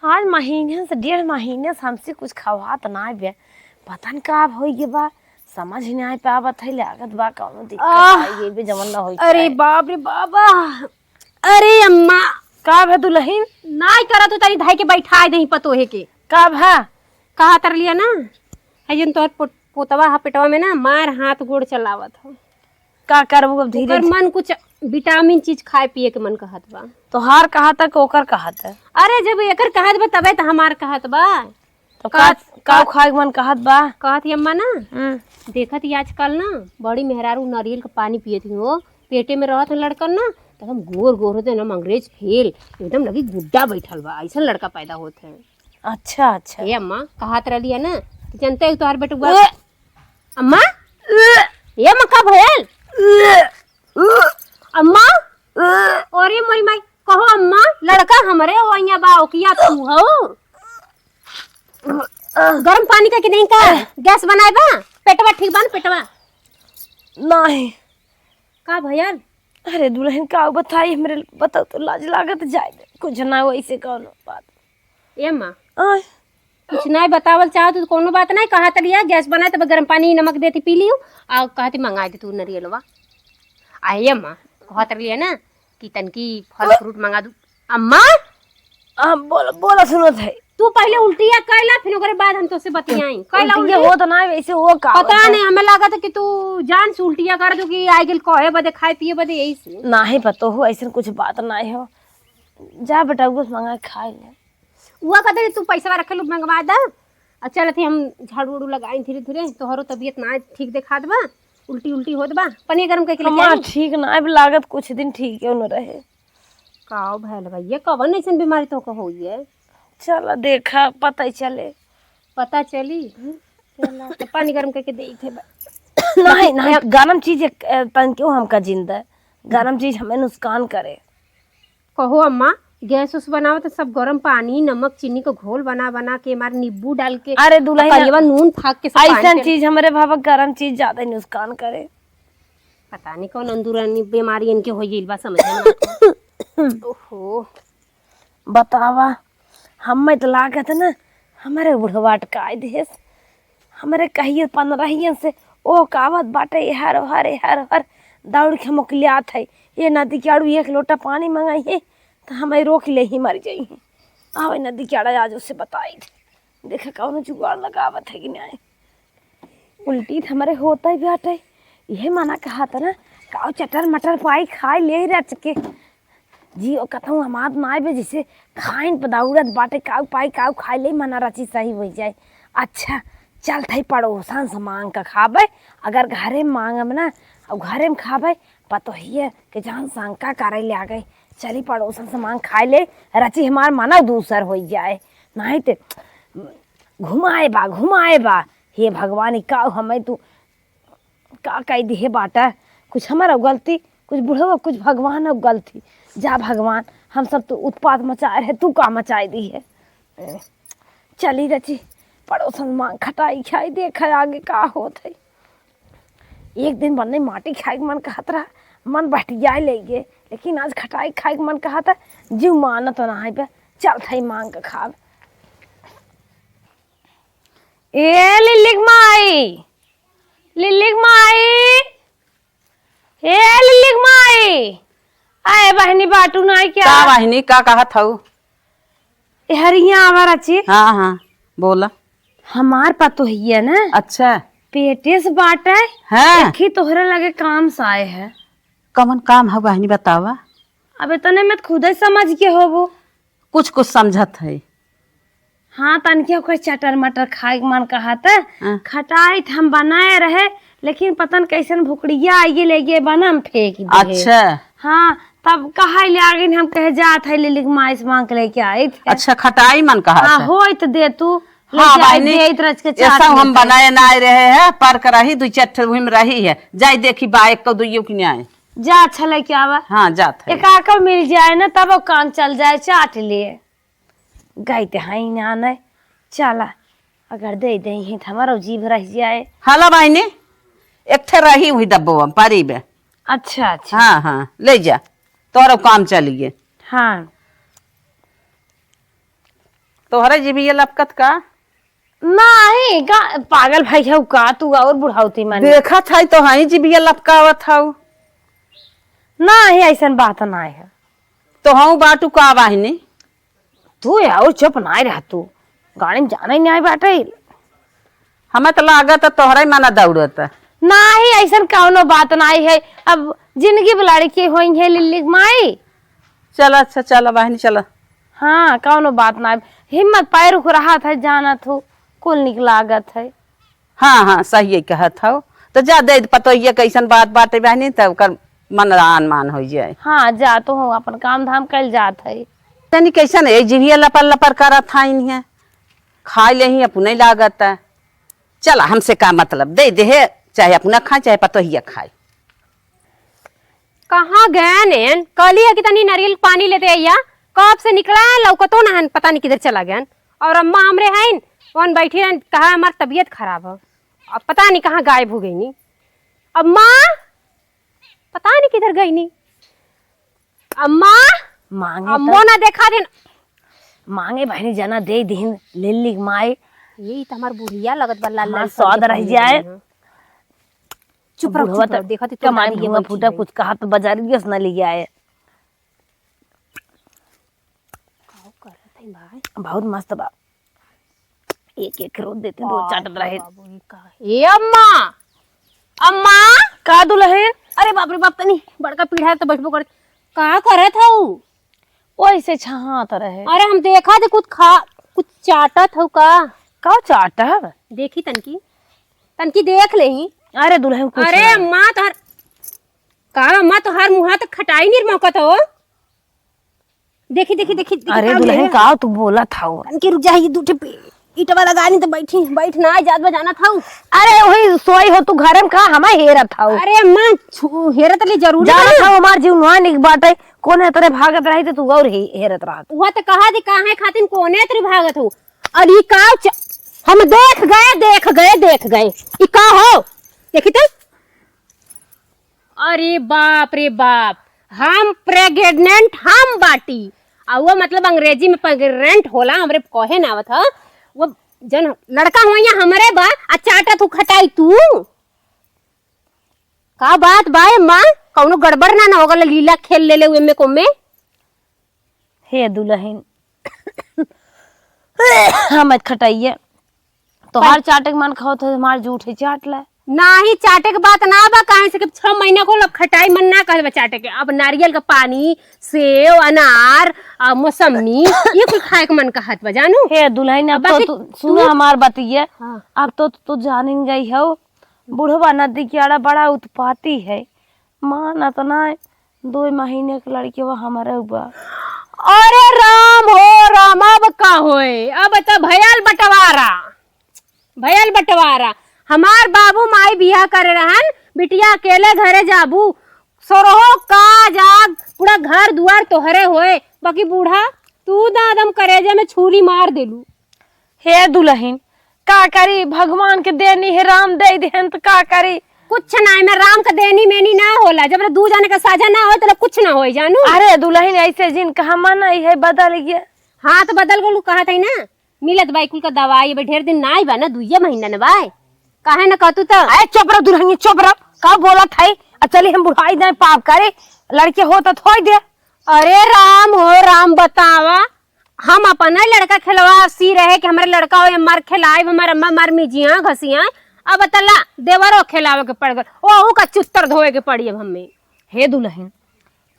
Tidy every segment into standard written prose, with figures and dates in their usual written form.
आज महीने से 1.5 महीने से हमसे कुछ खवात ना बे। पता नहीं का हो गए बा, समझ नहीं आ पावत है। लागत बा कौनो दिक्कत आई बे जमन ना होई। अरे बाप रे बाबा। अरे अम्मा का भे दुल्हन नाई करत हो तारी धाई के बैठा दही पतोहे के का भा कहा तर लिया ना है जन तोहर पोतवा हा पेटवा में ना मार हाथ गोड़ चलावत हो। का करबू अब धीरे ओकर मन कुछ विटामिन चीज खाए पिए के मन कहत बा। तोहार कहा तक ओकर कहत है। अरे जब एकर कहत बा तबे तो हमार कहत बा। तो का खाए के मन कहत बा। कहत अम्मा ना देखत ही आजकल ना बड़ी मेहरारू नारियल का पानी पियत ही हो, पेटे में रहत लड़कन ना एकदम गोर गोर होते ना अंग्रेज फेल एकदम लगी गुड्डा बैठल बा, ऐसा लड़का पैदा होते हैं। अच्छा अच्छा ये अम्मा कहत रही है ना जनते है तोहर बेटू अम्मा ये अम्मा का भयल अम्मा और ये मोरी माई कहो अम्मा लड़का हमरे हो यहाँ बा ओकिया तू हो। गरम पानी का कि नहीं का गैस बनाए बा पेटवा ठीक बा ना पेटवा नहीं का भयल। अरे दुल्हन का बताई हमरे बताओ तो लाज लागत जाए कुछ ना वैसे कौन बात। ए अम्मा कुछ नहीं बतावल चाहो तो कोनो बात नहीं कहा तरिया गैस बनाए तो गरम पानी नमक देती पी लियो आ कहती मंगा दे तू नरियलवा आई अम्मा कहत रही ना कि तनकी फल फ्रूट मंगा दू। अम्मा बोलो बोलो सुनत है। तू पहले उल्टिया कैला फिर ओकरे बाद हम तोसे बतियाई कैला उल्टिया हो तो ना वैसे वो का पता नहीं हमें लगा था कि तू जान से उल्टिया कर दो कि आई गेल कहे बदे खाए पिए बदे यही से ना ही पतो हो ऐसे कुछ बात ना हो। जा बेटा कुछ मंगा खा ले हुआ कहते तू पैसा रखे लो मंगवा दा। अच्छा रहती हम झाड़ू उड़ू लगाई धीरे धीरे तोहरो तबीयत ना ठीक देखा दबा उल्टी उल्टी होत बा पनीर गरम करके लेके ठीक ना अब लागत कुछ दिन ठीक है न रहे काओ भैल भैया कवन ऐसन बीमारी तो हो है। चल देखा पता चले पता चली चला तो पानी गरम करके दे थे नहीं नहीं गरम चीज तन क्यों हमका जिंदा गरम चीज हमें नुकसान करे। कहो अम्मा गैस उस बनाओ तो सब गरम पानी नमक चीनी को घोल बना बना के हमारे नींबू डाल के अरे दुल्हन नून फाक के ऐसा चीज हमारे भावा गरम चीज ज्यादा नुकसान करे। पता नहीं कौन अंदरूनी बीमारी इनके हो गई बा समझ ओहो बतावा हमें तो लागत ना हमारे बुढ़वा टकाई देश हमारे कहिए 15 से ओ कावत बाटे हर हर हर हर दौड़ के मोकलियात है ये नदी के आड़ू 1 लोटा पानी मंगाई है तो हमें रोक ले ही मर जाई है। आवे नदी के आड़ा आज उससे बताई थे देखा कौन जुगाड़ लगावत है कि नहीं उल्टी हमारे होता ही बाटे यह माना कहा था ना काव चटर मटर पाई खाए ले रच के जी ओ कहता हूँ हमार ना बे जैसे खाइन पदाउरत बाटे काव पाई काव खाए ले मना रची सही हो जाए। अच्छा चल थई पड़ोसन से मांग का खाबे अगर घरे मांगम ना और घरे में खाबे पतो ही कि जहाँ शंका करे ले आ गई चली पड़ोसन से मांग खाए ले रची हमार मना दूसर हो जाए नहीं तो घुमाए बा हे भगवान का हमें तू का कह दी है बाटा कुछ हमारा गलती कुछ बुढ़वा कुछ भगवान अब गलती जा भगवान हम सब तो उत्पात मचाए रहे तू का मचाए दी है। चली रची पड़ोसन मांग खटाई खाई देख आगे का होत है। एक दिन बनने माटी खाए के मन कहत रहा मन बटिया ले गए लेकिन आज खटाई खाए के मन कहता जीव माना तो ना है चल थई मांग के खाब। ए लिलिक माई हे लिलिक माई आए बहनी बाटू ना क्या का बहनी का कहत हऊ हरिया आवर अच्छी हाँ हाँ बोला हमार पतो है ना अच्छा पेटे से बाटा है है तोहरे लगे काम से आए है कमन काम है बहनी बतावा। अबे तने मैं खुद ही समझ के होबो कुछ कुछ समझत है। हाँ तनके ओकर चटर मटर खाए के मन कहा था खटाई हम बनाए रहे लेकिन पतन कैसन भुकड़िया आइए ले गए बना हम फेंक दिए। अच्छा हाँ तब कहा ले आगे हम कहे जात है लिलिक माई से मांग के लेके आए थे। अच्छा खटाई मन कहा हाँ हो तो दे तू हाँ बहनी ऐसा हम बनाए ना रहे हैं पर कराही 2-4 में रही है जाई देखी बा एक को दुइयो की न्याय जा अच्छा लेके आवा हाँ जात है एक आकर मिल जाए ना तब वो काम चल जाए चाट लिए गई ते हाई ना नहीं चला अगर दे दे ही हमारा जीभ रह जाए। हाला बहनी एक थे रही हुई डब्बो पारी में। अच्छा अच्छा हाँ हाँ ले जा तोरो काम चलिए। हाँ तोहरे जीभिया लपकत का? नहीं का पागल भाई है का तू और बुढ़ाउती मानी देखा था तो हाई जीभिया लपकावत हऊ। नहीं ऐसन बात नहीं है। तो हूँ बाटू का वाहिनी तू यार चुप नहीं रह तू गाड़ी में जाना ही नहीं बाटे। हमें तो लागत तोहरा माना दौड़त। नहीं ऐसन कौनो बात नहीं है। अब जिंदगी बुलाड़ी के होई है लिल्ली माई। चल अच्छा चल बहनी चल। हाँ कौनो बात नहीं हिम्मत पैर उख रहा था जाना थू कुल निकलागत है। हाँ हाँ सही कहत हो तो जा दे पतो ये कैसन बात बाटे बहनी तब कर मन आन मान हो जाए। हाँ जा तो हूँ अपन काम धाम कल जात है। तनी कैसन है जीभिया लपर लपर करत था इन्हें खाई ले ही अपने लागत है। चला हमसे का मतलब दे दे चाहे अपना खाए चाहे पतो ही खाए। कहाँ गए नैन कल ही कितनी नारियल पानी लेते आइया कब से निकला है लौकतो ना हन पता नहीं किधर चला गया। और अम्मा हमरे हैं वन बैठी हैं कहा हमारी तबीयत खराब है अब पता नहीं कहाँ गायब हो गई नी। अम्मा पता नहीं किधर गई नी। अम्मा मांगे अम्मो ना देखा दिन मांगे बहनी जना दे दिन लिल्ली माई यही तो हमार बुढ़िया लगत बा लाल लाल स्वाद रह जाए। चुप रहो देखा तो कमाई हुआ फूटा कुछ कहा तो बाजार दियस ना ले आए। बहुत मस्त बा एक एक रोज देते दो चाटत रहे। ए अम्मा अम्मा का दुल्हन अरे बाप रे बाप तनी बड़का पीढ़ा है तो बैठबो कर का करे था वैसे छहात रहे। अरे हम देखा थे कुछ चाटत हो का चाटब देखी तनकी देख ले ही। अरे दुल्हन कुछ अरे अम्मा तोहर का अम्मा तोहर मुहा तक खटाई नहीं मौकत हो। देखी देखी देखी अरे दुल्हन का तू बोला था तनकी रुक जा ये दूठे ईटवा लगा नहीं तो बैठ ना जात बजाना था। अरे वही सोई हो तू घर में का हमा हेरा था। अरे अम्मा हेरत ले जरूर जाना था हमार जीवनवा निक बाटे कोने तरह भागत रही तो तू और हेरत रहत। वह तो कहा थी काहे खातिर कोने तेरे भागत हो। अरे का हम देख गए ई का हो देखी तो। अरे बाप रे बाप हम प्रेग्नेंट हम बाटी आ वो मतलब अंग्रेजी में प्रेग्नेंट होला हमरे कहे ना आवत ह वो जन लड़का होइया हमरे बा आ चाटा तू खटाई तू का बात बाए मां कौनो गड़बड़ ना होगल लीला खेल ले हुए में को में। हे दुल्हन हम खटाइए तोहार चाटे के मन खाओ तो हमार झूठे चाट ले नाही चाटे के बात ना बा काहे से कि 6 महीना को खटाई मन ना कहल चाटे के। अब नारियल का पानी सेव अनार मौसमी ये कुछ खाए के मन कहत बा जानू। हे दुल्हन अब तो सुनो हमार बतिया। हाँ। अब तो जान गई हो बुढ़वा नदी कियाड़ा बड़ा उत्पाती है माना तो ना 2 महीने के लड़के वो हमारे बा। अरे राम हो राम अब का होए अब तो भयल बंटवारा हमार बाबू माई बियाह करे रहन बिटिया अकेले घरे जाबू सोरहो का जाग पूरा घर दुआर तोहरे होए बाकी बूढ़ा तू दादम करेजे में छुरी मार देलू। हे दुल्हन का करी भगवान के देनी है राम दे देहन तो का करी कुछ ना मैं राम का देनी मेनी ना होला जब दू जाने का साझा ना हो तो कुछ ना हो जानू। अरे दुल्हन ऐसे जिन कहा माना है बदल गया। हाँ तो बदल गोलू कहा था ना मिलत बाई कुल का दवाई ढेर दिन ना आई बा ना 2 महीना न बाय काहे न कहतू तो। अरे चुप रहो दुल्हन चुप रहो का बोला था चली हम बुढ़ाई जाए पाप करे लड़के हो तो थोड़ी दे। अरे राम हो राम बतावा हम अपना लड़का खिलवा सी रहे कि हमारे लड़का हो मर खिलाए हमारे अम्मा मर मिजिया घसिया अब बतला देवरो खिलावे के पड़ गए ओहू का चुत्तर धोए के पड़ी अब हमें। हे दुल्हन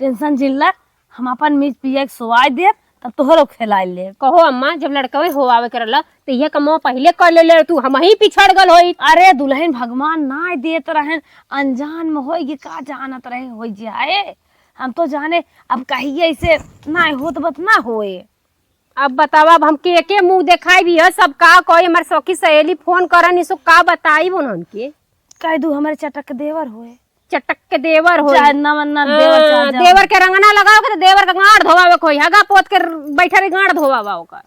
टेंशन जिल्ला हम अपन मिर्च पिया के सवाई दे तब तोहरो खिलाई ले। कहो अम्मा जब लड़का हो आवे करला तो यह कमो पहले कर ले तू हम ही पिछड़ गल होई। अरे दुल्हन भगवान ना देत रहे अनजान में होई का जानत रहे हो जाए हम तो जाने अब कहिए ऐसे ना हो तो बत ना होए। अब बतावा अब हम के मुंह दिखाई भी है सब का कोई हमारे सखी सहेली फोन करन इसो का बताई उन्हन के कह दू हमारे चटक देवर होए चटक के देवर हो देवर के रंगना लगाओ के देवर का गाड़ धोवावे कोई हगा पोत के बैठे रे गाड़ धोवावा ओकर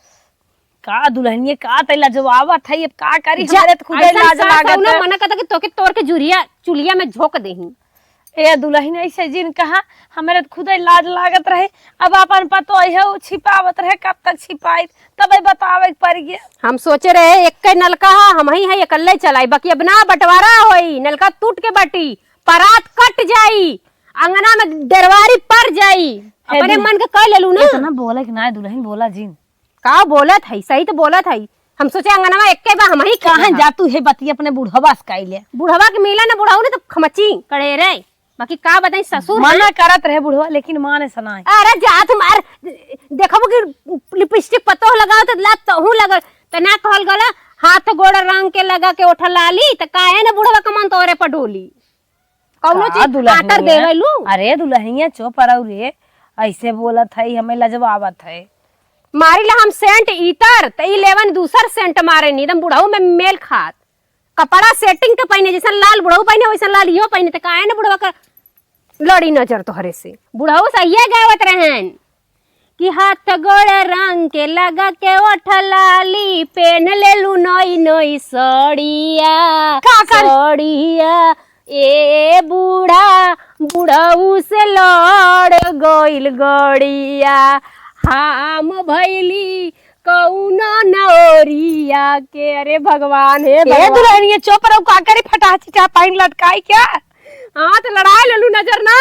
का दुल्हनिए का तैला जवाब था ये का करी हमारे तो खुदे लाज लागत ना मना कहता कि तोके तोड़ के जुरिया चुलिया में झोक देही। हे दुल्हन ऐसे जिन कहा हमारे तो खुद ही लाज लागत रहे। अब अपन पतो है वो छिपावत रहे, कब तक छिपाई तब बतावे पड़ गया। हम सोचे रहे एक नलका हम ही है अकेले चलाई, बाकी अब ना बंटवारा होई, नलका टूट के बटी, परात कट जाई, अंगना में दरवारी पड़ जाई। अपने मन के कह लेलू ना। इतना बोला कि ना दुल्हन बोला जिन का बोलत है, सही तो बोलत है। हम सोचे अंगना में एक बार हम ही कहां जा तू है बतिया अपने बुढ़वा से काइले। बुढ़वा के मिला ना, बुढ़ाऊ ने तो खमची करे रे, बाकी का बताई ससुर मना करत रहे बुढ़वा, लेकिन मां ने सुनाई। अरे जा तुम्हार देखबो कि लिपस्टिक पतो लगाओ तो लात तहू लगल त ना कहल गला हाथ गोड़ रंग के लगा के उठा लाली त काहे ना बुढ़वा का मन तोरे पडोली कौनो चीज आतर देवेलू। अरे दुल्हनिया चुप रहो रे, ऐसे बोलत है हमें लजवावत है। मारी ला हम सेंट इतर त ई लेवन दूसर सेंट मारे नी दम बुढ़ाऊ में मेल खात, कपड़ा सेटिंग के पहने जैसा लाल बुढ़ाऊ पहने वैसा लाल इहो पहने त काहे ना बुढ़वा का लड़ी नजर तोहरे से। बुढ़ाऊ सही गावत रहन कि हाथ गोड़ रंग के लगा के ओठलाली, पेन लेलू नई नई सड़िया सड़िया, ए बूढ़ा बुढ़ऊ से लड़ गइल गड़िया, हम भैली कौना नौरिया के। अरे भगवान हे दुल्हनिया चुप रहो, का करे फटाची चा पाइन लटकाई क्या। हाँ तो लड़ाई लेलू नजर ना,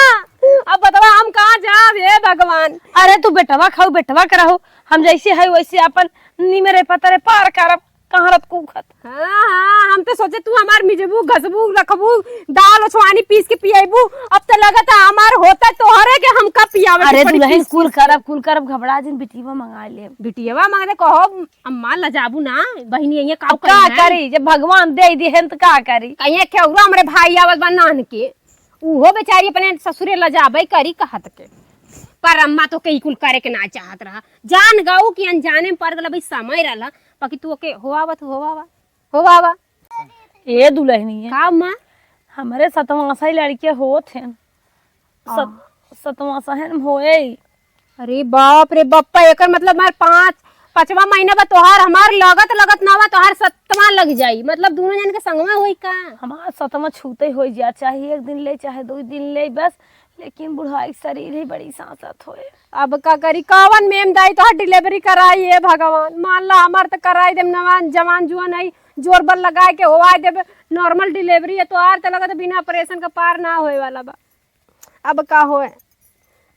अब बतावा हम कहाँ जाब हे भगवान। अरे तू बेटवा खाऊ बेटवा करहो, हम जैसे है वैसे अपन निमरे पतरे पार करब, कहाँ रत कुखत। हाँ हम तो सोचे तू हमार मिजबू घसबू रखबू दाल ओछवानी पीस के पियाबू, अब तो लगता हमार होता तोहरे के हम कब पियावे। अरे दुल्हन कुल करब घबरा जिन बिटिया मंगा ले। बिटियावा मांगते कहो अम्मा लजाबू ना, बहिनी ये का करी जब भगवान दे दिहन तो का करी। कहीं केउरा हमरे भाई आवत बा नान के, उहो बेचारी अपने ससुरे लजाबे करी कहत के, पर अम्मा तो कई कुल करे के ना चाहत रहा। जान गाऊ कि अनजाने में पड़ गला भाई समय रहला, बाकी तू ओके होवावा। ए दुल्हनिया का अम्मा हमारे सतवासा लड़के होत हैं, सतवासा है होए। अरे बाप रे बप्पा, एकर मतलब मार पांचवा महीना बा तोहार हमार लगत ना बा तोहार 7वां लग जाई, मतलब दोनों जन के संगवा होई का। हमार 7वां छूते हो जा, चाहे 1 दिन ले चाहे 2 दिन ले बस, लेकिन बुढ़ाई शरीर ही बड़ी सांसत होए। अब का करी, कवन मेम दाई तो डिलीवरी कराई है भगवान। मान ला हमार तो कराई देम नवान जवान जुआन है, जोर बल लगाए के होवाई देब, नॉर्मल डिलीवरी है तो आर तो लगत बिना ऑपरेशन का पार ना होए वाला बा। अब का होए,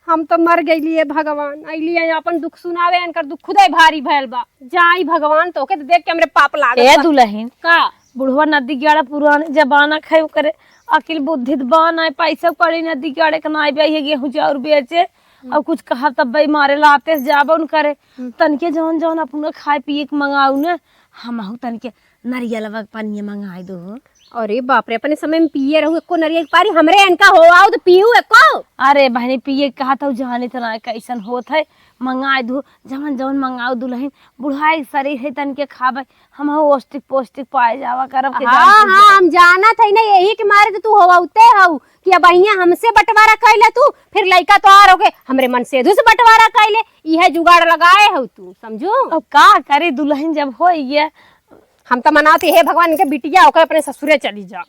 हम तो मर गईली है भगवान, अइली है अपन दुख सुनावे, इनकर दुख खुदे भारी भयल बा। जाई भगवान तो के देख के हमरे पाप लागत। ए दुल्हन का बुढ़वा नदी गाड़ा पुराने जमाना खाए करे, अकिल बुद्धि बन आए, पैसा कड़ी नदी गाड़े के ना बे गेहूं चाउर बेचे, और कुछ कहा तब भाई मारे लाते जाबन करे। तनके जौन जौन अपन खाए पिए के मंगाऊ न, हमहू तनके नारियल पानी मंगाई दो। अरे बाप रे, अपने समय में पिए रहू एको नरियल पारी, हमरे इनका हो आओ तो पीऊ एको। अरे बहनी पिए कहा था जाने तना कैसन होत है, मंगाए दू जवन जवन मंगाओ दुल्हन, बुढ़ाई शरीर है तन के खाबे, हम पौष्टिक पौष्टिक पाए जावा करब के। हाँ हम जाना था ना, यही के मारे तो तू होवाउते हऊ कि अब अहिया हमसे बंटवारा कैले तू, फिर लइका तो आ रहोगे हमरे मन से से बंटवारा कैले, यह जुगाड़ लगाए हऊ तू, समझो। अब का करे दुल्हन जब हो गया, हम तो मनाते हे भगवान के बिटिया होकर अपने ससुरे चली जा।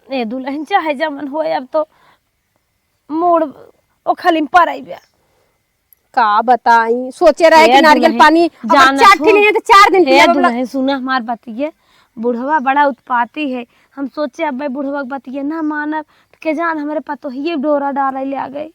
ए दुल्हन चाहे जमन होए, अब तो मोड़ ओ खलिम पर आई बे। का बताई, सोचे रहे कि नारियल पानी जाना 4 दिन पिया। दुल्हन सुना हमार बतिये, बुढ़वा बड़ा उत्पाती है, हम सोचे अब मैं बुढ़वा बतिये ना मानब के जान हमारे पतो ही डोरा डाले ले आ गई।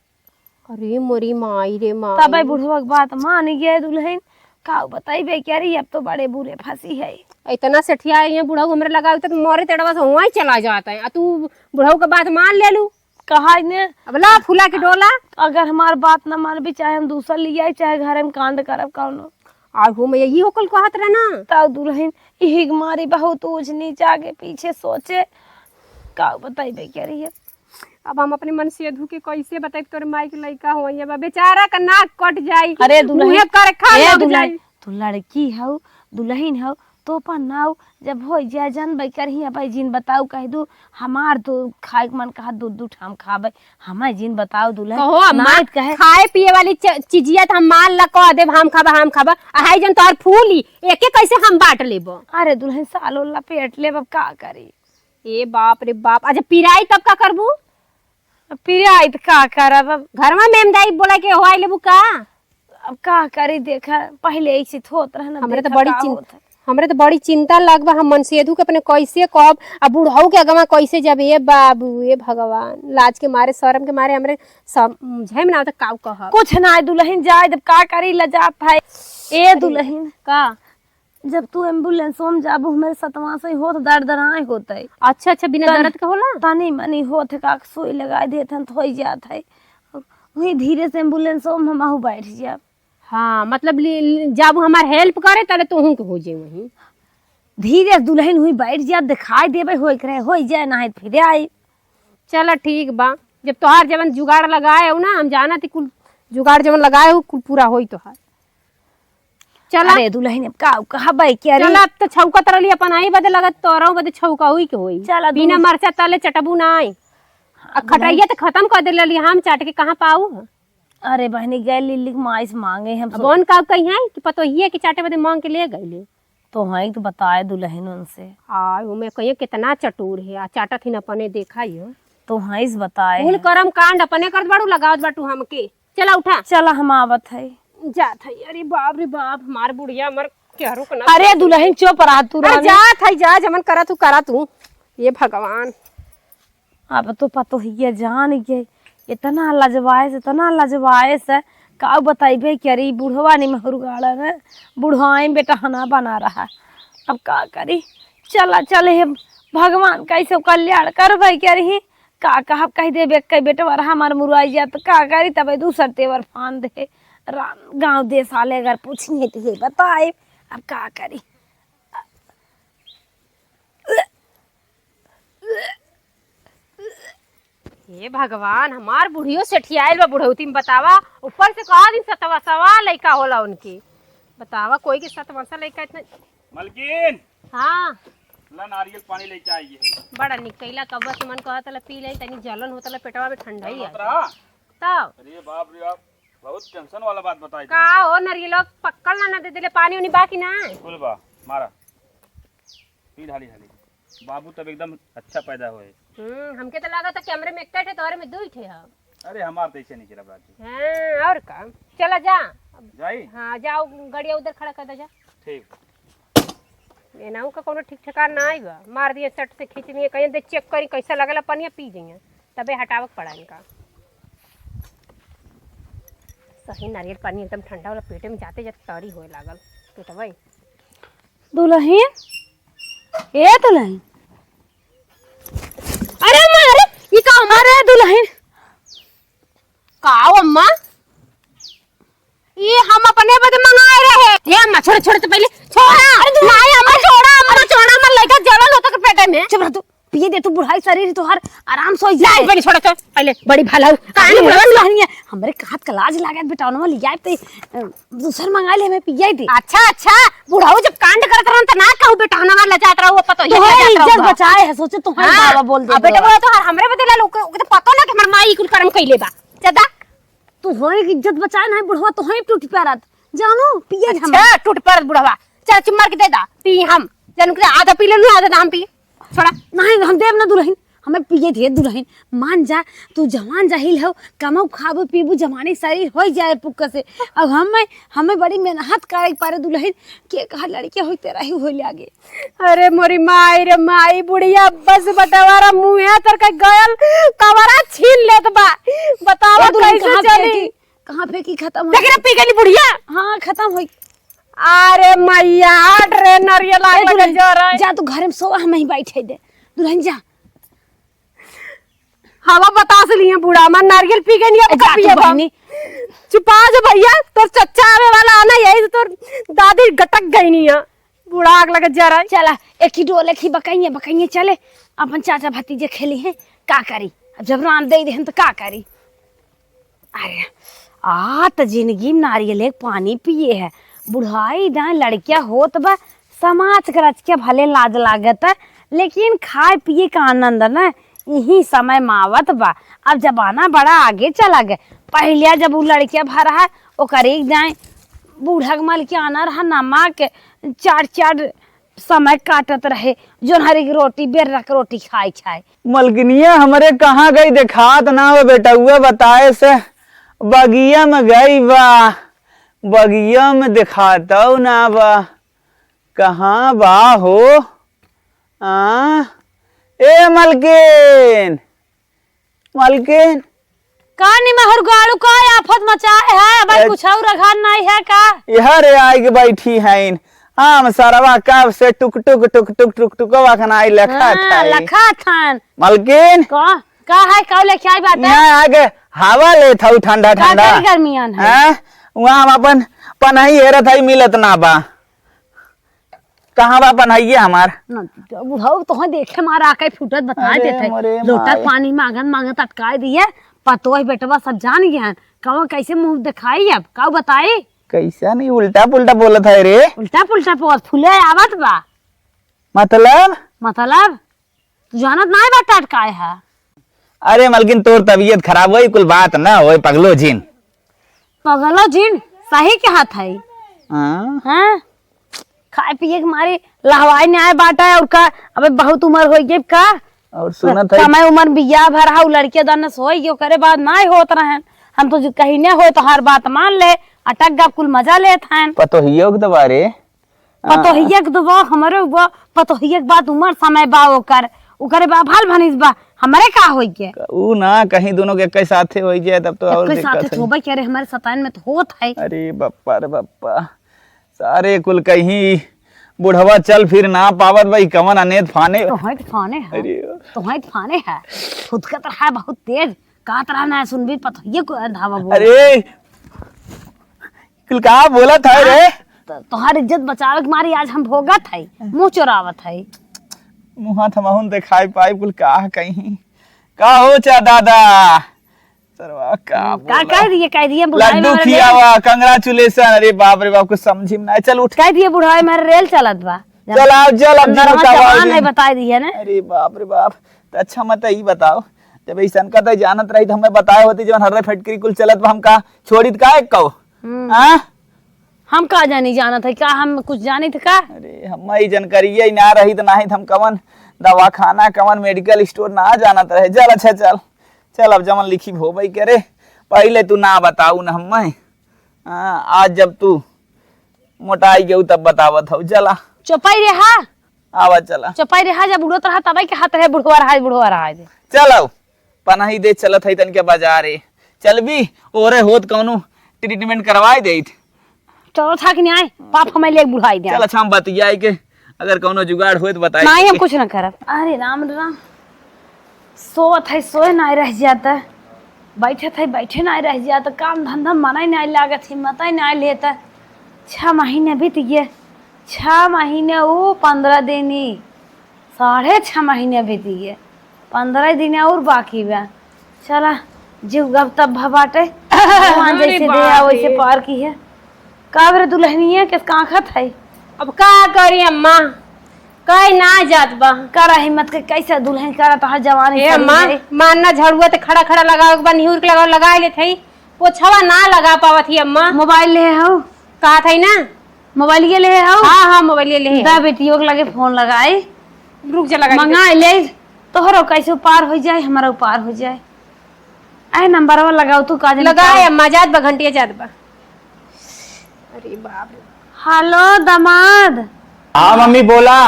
अरे मोरी माई रे माई, तब बुढ़वा बात मान गया दुल्हन, का बताई बे क्या रही, अब तो बड़े बुरे फंसी है। इतना सेठिया ये बुढ़ऊ हमरे लगा तक मोरे तेड़वा से हुआ ही चला जाता है, तू बुढ़ऊ का बात मान ले लू। कहा ने अब ला फूला के डोला, अगर हमार बात न मान भी, चाहे हम दूसर लिया चाहे घर में कांड करब कौनो। आहो मैं यही होकल कहत रहा ना, तब दुल्हन यही मारी बहुत ऊंच नीच आगे पीछे सोचे, का बताई बे क्या रही है। अब हम अपने मन से धू के कैसे बताई तोरे माई के लइका हो, ये बेचारा का नाक कट जाई। अरे दुल्हन कर खा लग जाई, तू लड़की हऊ दुल्हन हऊ तो अपन नाव जब हो जाए जन भाई करही भाई जिन बताऊ कह दू, हमार तो खाए मन कहा दूध ठाम खाबे, हमार जिन बताओ दुल्हन कहो अम्मा खाए पिए वाली चीजिया हम मान ला कह देब हम खाबा हाई जन तोहर फूली एके कैसे हम बांट लेबो। अरे दुल्हन सालो लपेट लेब, अब का करी। ए बाप रे बाप, अच्छा पिराई तब का करबू। फिर आई तो का करब अब घर में मेमदाई बोला के हो आइले बुका। अब का करी देखा पहले ऐसे होत रहे ना हमरे तो बड़ी चिंता लगबा हम मन सेधु के अपने कैसे कहब आ बुढ़ऊ के अगवा कैसे जब ए बाबू ए भगवान लाज के मारे शर्म के मारे हमरे समझे में ना तो काऊ कहब कुछ ना दुल्हन जाए जब का करी लजात है ए दुल्हन का जब तू एम्बुलेंस में जाबू हमारे सतवा से होत दर्दनाए होते अच्छा बिना दर्द के होला तनी मनी होत का सुई लगा देथन तो हो जात है वही धीरे से एम्बुलेंस में हम बैठ जाब। हाँ मतलब जब हमार हेल्प करे तले तोहू के हो जाए वही धीरे दुल्हन हुई बैठ जाब दिखाई देबे होई करे हो जाए ना फिर आई। चलो ठीक बा जब तोहार जवन जुगाड़ लगाए हो ना हम जाना थी कुल जुगाड़ जवन लगाए हो कुल पूरा होई तोहार। चला अरे दुल्हन अब का कहबै क्या रे चला अब तो छौका तरली अपन आई बदे लगत तोरो बदे छौका हुई के होई चला बिना मरचा तले चटबू ना आई खटैया तो खत्म कर देली हम चाट के कहां पाऊ। अरे बहनी गए लिल्ली माइस मांगे हम कौन का कही है कि पतो ही है कि चाटे बदे मांग के ले गईले तो है तो बताए दुल्हन उनसे आय मैं कहिए कितना चटूर है आ चाटा थी अपने देखा ही हो तो है इस बताए फूल करम कांड अपने कर बाड़ू लगावत बाटू हमके। चला उठा चला हम आवत है जात है। अरे बाप रे बाप हमार बुढ़िया मर क्या रुक ना। अरे दुल्हन चुप रहा तू जात है जा जमन करा तू ये भगवान अब तो पतो ही जान गए इतना लजवाए से का बताइबे कि अरे बुढ़वा नहीं महुरगाड़ा है बुढ़ाई बेटा हना बना रहा अब का करी चला चले भगवान कैसे कल्याण करबे क्या रही का कहब कह देबे कई बेटवा हमार मुरवाई जा तो का करी तब दूसर तेवर फान दे गांव देश वाले अगर पूछिए तो ये बताए अब का करी। हे भगवान हमार बुढ़ियो सेठियाइल बा बुढ़ौती में बतावा ऊपर से कहा दिन सतवा सवा लइका होला उनके बतावा कोई के सतवंसा लइका इतना मलकिन हाँ ला नारियल पानी लेके आई है बड़ा निकैला कब्बा से मन कहत ला पी ले तनी जलन होतला पेटवा में ठंडाई है उतरा। तब अरे बाप रे बाप बहुत टेंशन वाला बात बताई का हो नरियल पक्कल ना दे देले पानी उनी बाकी ना बोल बा मारा पी ढाली बाबू तब एकदम अच्छा पैदा हुए। हमके तो लगा था कैमरे में एकटा थे तोरे में दो ही थे हम। अरे हमार तो ऐसे नहीं चला बाजी। हां और का चला जा जाई हां जाओ गाड़िया उधर खड़ा कर दे जा ठीक ये नाउ का कोनो ठीक ठिकाना ना आईबा मार दिए सट से खींचनी कहीं दे चेक करी कैसा लगला पानी पी जइए तबे हटावक पड़ा इनका सही नारियल पानी एकदम ठंडा वाला पेट में जाते जाते तारी होए लागल पेटवा दुल्हन ए दुल्हन अरे मारे ये का अरे दुल्हन काओ अम्मा ये हम अपने बदे मंगाए रहे ये अम्मा छोड़ तो पहले छोड़ा नहीं अम्मा छोड़ा अम्मा लइका जलन होता के पेट में चुप रह तू पिए दे तू बुढ़ाई शरीर तो हर आराम से जाए बड़ी छोड़ा तो पहले बड़ी भला कहानी दुल्हन है हमरे कात का लाज लागत बेटानो ले जाए ते दूसर मंगा ले हमें पिए दे अच्छा बुढ़ाऊ जब कांड करत रहन त ना कहू बेटाना वाला जात रहो पतो ये इज्जत बचाए है सोचे तू हर बाबा बोल दे बेटा बोला तो हमरे बदे ले लोग तो पतो ना कि हमर माई कुल कर्म कइले बा जदा तू होए इज्जत बचाए ना बुढ़वा तो होए टूट पैरत जानो पिए हम अच्छा टूट पड़त बुढ़वा चल चुम्मा के दे दा पी हम जन के आधा पी ले आधा नाम पी छोड़ा नहीं हम देव ना दुल्हन हमें पिए थे दुल्हन मान जा तू जवान जाहिल हो कमाऊ खाबो पीबू जवानी शरीर हो जाए पुक्का से अब हमें बड़ी मेहनत करे पारे दुल्हन के कहा लड़के होई तेरा ही हो लागे। अरे मोरी माई रे माई बुढ़िया बस बतावारा मुंह तर का गयल कवरा छीन लेत बा बतावा कैसे चली कहां फेंकी खत्म हो लेकिन पी गई बुढ़िया हां खत्म होई। अरे मैया हट रे नरियल लगे जरा जा तू घर में सो हम ही बैठे दे दुल्हन जा हवा बता से लिए बूढ़ा मन नारियल पी गई नहीं अब पिए बहनी चुपा जा भैया तो चच्चा आवे वाला आना यही तो दादी गटक गई नहीं है बूढ़ा आग लगे जरा चला एक ही डोले की बकइए चले अपन चाचा भतीजे खेली हैं का करी अब जब रान दे दे तो का करी। अरे आ तो जिंदगी में नारियल एक पानी पिए है बुढ़ाई दाए लड़किया होत बा समाज करच के भले लाज लागत है लेकिन खाए पिए का आनंद ना यही समय मावत बा। अब जमाना बड़ा आगे चला गया पहले जब वो लड़किया भरा है ओकर एक जाए बूढ़ा मल के आना रहा नमा के चार समय काटत रहे जोनहरी की रोटी बेर रख रोटी खाए। मलकिनिया हमरे कहाँ गई देखात ना हो बेटा, हुआ बताए से बगिया में गई बा, बगिया में दिखाता ना बा, कहाँ बा हो? ए मलकिन, मलकिन का निमहर गाड़ू का आफत मचाए है भाई, कुछ और रखा नहीं है का? यहाँ रे आई के बैठी है हम सरवा कब से टुक टुक टुक टुक टुक टुकवा खनाई लखा था लखा थान मलकिन का है का लेके आई बात है? यहाँ आगे हवा ले था ठंडा ठंडा गर्मियान है हैं, वहाँ हम अपन पनाई हेरत है मिलत ना बा, कहाँ बा पनाइए हमार? बुढ़ाऊ तो देखे मारा आके फुटत बता अरे देते मोरे लोटा माई। पानी मांगन मांगत अटकाए दिए, पतो है बेटवा सब जान गया कवा कैसे मुंह दिखाई अब का बताई? कैसा नहीं उल्टा पुल्टा बोलत है रे? उल्टा पुल्टा पोत फूले आवत बा, मतलब तू जानत नहीं बा अटकाए है? अरे मलकिन तोर तबीयत खराब हुई कुल बात ना हो पगलो जिन। पगलो जिन सही के हाथ है हाँ? खाए पिए के मारे लहवाई नहीं आए बाटा है और का अबे बहुत उम्र हो गई का और सुनत है समय उम्र बिया भरा उ लड़के दन सोई गयो करे बाद नहीं होत रहे, हम तो कहीं न हो तो हर बात मान ले अटक गा कुल मजा लेत हैं। पतो हियो के दबारे पतोहिया के दबा हमरे वो पतोहिया के बाद उम्र समय बा ओकरे बा भाल भनिस बा हमरे का होई के ऊ ना कहीं दोनों के एक साथे हो जाए तब तो और कोई दिक्कत साथे है। होबे करे हमारे सतान में तो होत है। अरे बप्पा रे बप्पा, सारे कुल कहीं बुढ़वा चल फिर ना पावत भाई कमन अनेत फाने तो है फाने है अरे तो है फाने है खुद का तरह है बहुत तेज का तरह ना सुनबी पतोहिया को धावा बोल अरे कुल कहा बोला था रे? तोहार इज्जत बचावे के मारी आज हम भोगत है मुंह चोरावत है। मुहा थमाहुन दिखाई पाई कुल कहा कहीं का हो चा दादा सरवा का कह दिए बुढ़ाई लड्डू में खियावा कंग्रेचुलेशन। अरे बाप रे बाप कुछ समझी में ना, चल उठ कह दिए बुढ़ाई मेरे रेल चलत बा चल आओ चल अब अंदर जीरो का जवान है आवाज। बता दिए ना। अरे बाप रे बाप, तो अच्छा मत ही बताओ जब ऐसा का तो जानत रही तो हमें बताए होती जब हर फटकरी कुल चलत बा हम का छोड़ित का एक कहो हां? हम का जानी जाना था क्या हम कुछ जानी थे का? अरे हम ही जानकारी ना रही तो नहीं हम कवन दवा खाना कवन मेडिकल स्टोर ना जानत रहे। चल अच्छा चल चल अब जमन लिखी हो भाई करे पहले तू ना बताऊ ना हम आज जब तू मोटाई गई तब बतावत हो। चला चौपाई रेहा आवा चला चौपाई रेहा जब उड़त रहा तब के हाथ रहे बुढ़वा रहा दे चलो पनाही दे चलत है तन के बाजार चल भी ओरे होत कौनो ट्रीटमेंट करवाए दे। चलो था कि नहीं आए पाप हमें ले बुढ़ाई दे। चल अच्छा हम बतियाई के अगर कौनो जुगाड़ होए तो बताई। नहीं हम कुछ ना करब। अरे राम राम सोत है सोए नहीं रह जाता बैठे थे बैठे नहीं रह जाता काम धंधा मना नहीं लागत हिम्मत नहीं लेता 6 महीने बीत गए 6 महीने वो 15 दिन ही 6.5 महीने बीत गए 15 दिन और बाकी बा। चला जीव गब तब भबाटे भगवान जैसे दिया वैसे पार की है काबर दुल्हनिया के काखत है। अब का करी अम्मा कहीं ना जात बा करा हिम्मत के कैसे दुल्हन करा तो हर जवानी ए अम्मा मानना झड़ुआ तो खड़ा खड़ा लगाओ के बा निहुर के लगाओ लगा ले थई पोछवा ना लगा पावत ही अम्मा। मोबाइल ले हो कहा थई ना मोबाइल ये ले हो हाँ मोबाइल ले दा बेटियों के लगे फोन लगाए रुक जा लगा मंगा ले तोहरो कैसे पार हो जाए हमारा पार हो जाए। आए नंबर वाला लगाओ तू काज लगाए अम्मा जात बा घंटिया जात बा। अरे बाप रे हेलो दामाद। हाँ मम्मी बोला।